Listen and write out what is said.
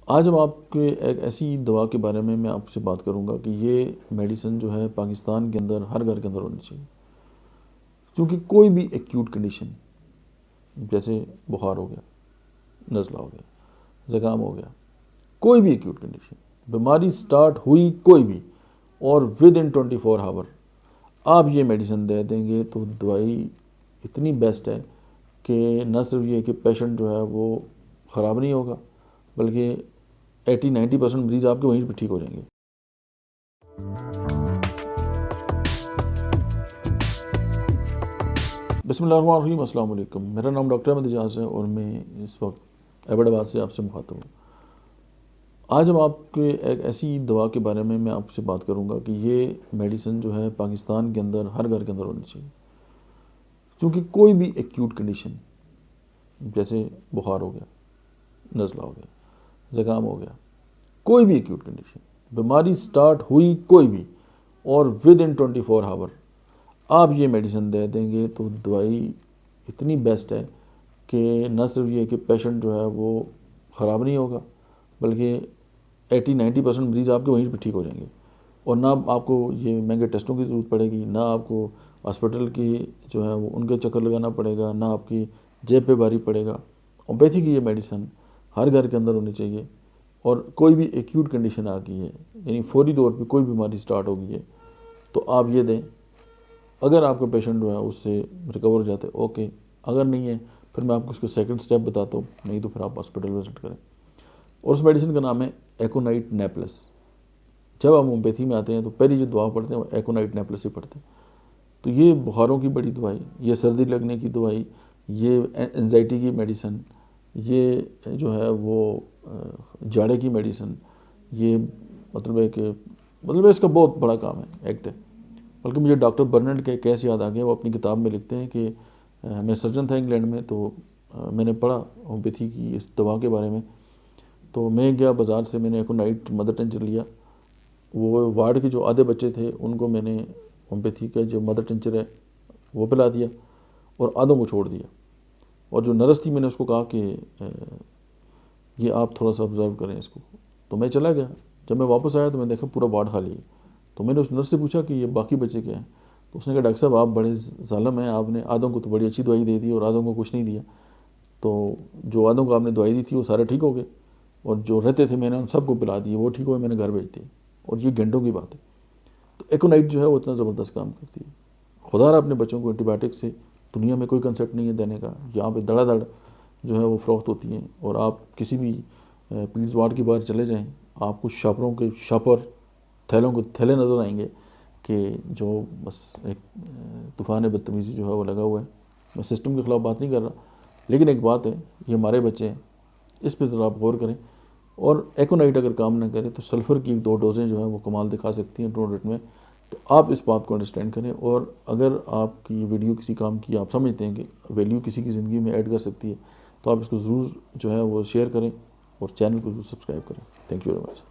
آج ہم آپ کے ایک ایسی دوا کے بارے میں آپ سے بات کروں گا کہ یہ میڈیسن جو ہے پاکستان کے اندر ہر گھر کے اندر ہونی چاہیے، کیونکہ کوئی بھی ایکیوٹ کنڈیشن جیسے بخار ہو گیا، نزلہ ہو گیا، زکام ہو گیا، کوئی بھی ایکیوٹ کنڈیشن بیماری سٹارٹ ہوئی کوئی بھی، اور ود ان 24 آور آپ یہ میڈیسن دے دیں گے تو دوائی اتنی بیسٹ ہے کہ نہ صرف یہ کہ پیشنٹ جو ہے وہ خراب نہیں ہوگا، بلکہ 80-90% مریض آپ کے وہیں پہ ٹھیک ہو جائیں گے۔ بسم اللہ الرحمن الرحیم، السلام علیکم۔ میرا نام ڈاکٹر احمد اعجاز ہے اور میں اس وقت ایبٹ آباد سے آپ سے مخاطب ہوں۔ آج ہم آپ کے ایک ایسی دوا کے بارے میں آپ سے بات کروں گا کہ یہ میڈیسن جو ہے پاکستان کے اندر ہر گھر کے اندر ہونی چاہیے، کیونکہ کوئی بھی ایکیوٹ کنڈیشن جیسے بخار ہو گیا، نزلہ ہو گیا، زکام ہو گیا، کوئی بھی ایکیوٹ کنڈیشن بیماری سٹارٹ ہوئی کوئی بھی، اور ود ان 24 آور آپ یہ میڈیسن دے دیں گے تو دوائی اتنی بیسٹ ہے کہ نہ صرف یہ کہ پیشنٹ جو ہے وہ خراب نہیں ہوگا، بلکہ 80-90% مریض آپ کے وہیں پہ ٹھیک ہو جائیں گے، اور نہ آپ کو یہ مہنگے ٹیسٹوں کی ضرورت پڑے گی، نہ آپ کو ہاسپٹل کی جو ہے وہ ان کے چکر لگانا پڑے گا، نہ آپ کی جیب پہ بھاری پڑے گا۔ ہومیوپیتھی کی یہ میڈیسن ہر گھر کے اندر ہونی چاہیے، اور کوئی بھی ایکیوٹ کنڈیشن آ گئی ہے، یعنی فوری طور پہ کوئی بیماری سٹارٹ ہو گئی ہے تو آپ یہ دیں۔ اگر آپ کا پیشنٹ جو ہے اس سے ریکور ہو جاتے اوکے، اگر نہیں ہے پھر میں آپ کو اس کا سیکنڈ سٹیپ بتاتا ہوں، نہیں تو پھر آپ ہاسپٹل وزٹ کریں۔ اور اس میڈیسن کا نام ہے ایکونائٹ نیپلس۔ جب ہم ہومیوپیتھی میں آتے ہیں تو پہلی جو دعا پڑھتے ہیں وہ ایکونائٹ نیپلس ہی پڑھتے ہیں۔ تو یہ بخاروں کی بڑی دوائی، یہ سردی لگنے کی دوائی، یہ انزائٹی کی میڈیسن، یہ جو ہے وہ جاڑے کی میڈیسن، یہ مطلب ہے کہ اس کا بہت بڑا کام ہے، ایکٹ ہے۔ بلکہ مجھے ڈاکٹر برنرڈ کے کیس یاد آ گیا، وہ اپنی کتاب میں لکھتے ہیں کہ میں سرجن تھا انگلینڈ میں، تو میں نے پڑھا ہومیوپیتھی کی اس دوا کے بارے میں، تو میں گیا بازار سے، میں نے ایکونائٹ مدر ٹنچر لیا۔ وہ وارڈ کے جو آدھے بچے تھے ان کو میں نے ہومیوپیتھی کا جو مدر ٹنچر ہے وہ پلا دیا، اور آدھوں کو چھوڑ دیا۔ اور جو نرس تھی میں نے اس کو کہا کہ یہ آپ تھوڑا سا آبزرو کریں اس کو۔ تو میں چلا گیا، جب میں واپس آیا تو میں دیکھا پورا وارڈ خالی ہے۔ تو میں نے اس نرس سے پوچھا کہ یہ باقی بچے کیا ہیں؟ تو اس نے کہا ڈاکٹر صاحب آپ بڑے ظالم ہیں، آپ نے آدھوں کو تو بڑی اچھی دوائی دے دی اور آدھوں کو کچھ نہیں دیا۔ تو جو آدھوں کو آپ نے دوائی دی تھی وہ سارے ٹھیک ہو گئے، اور جو رہتے تھے میں نے ان سب کو پلا دی، وہ ٹھیک ہوئے، میں نے گھر بھیج دیے، اور یہ گھنٹوں کی بات ہے۔ تو ایکونائٹ جو ہے وہ اتنا زبردست کام کرتی ہے۔ خدا رہا اپنے بچوں کو اینٹی بائیوٹک سے دنیا میں کوئی کنسیپٹ نہیں ہے دینے کا، یہاں پہ دڑا دڑ جو ہے وہ فروخت ہوتی ہیں، اور آپ کسی بھی پیڈز وارڈ کی باہر چلے جائیں، آپ کو شاپروں کے شاپر تھیلوں کو تھیلے نظر آئیں گے کہ جو بس ایک طوفان بدتمیزی جو ہے وہ لگا ہوا ہے۔ میں سسٹم کے خلاف بات نہیں کر رہا، لیکن ایک بات ہے، یہ ہمارے بچے ہیں، اس پہ ذرا آپ غور کریں۔ اور ایکونائٹ اگر کام نہ کرے تو سلفر کی 2 ڈوزیں جو ہیں وہ کمال دکھا سکتی ہیں 2 منٹ میں۔ تو آپ اس بات کو انڈرسٹینڈ کریں، اور اگر آپ کی ویڈیو کسی کام کی آپ سمجھتے ہیں کہ ویلیو کسی کی زندگی میں ایڈ کر سکتی ہے تو آپ اس کو ضرور جو ہے وہ شیئر کریں، اور چینل کو ضرور سبسکرائب کریں۔ Thank you very much.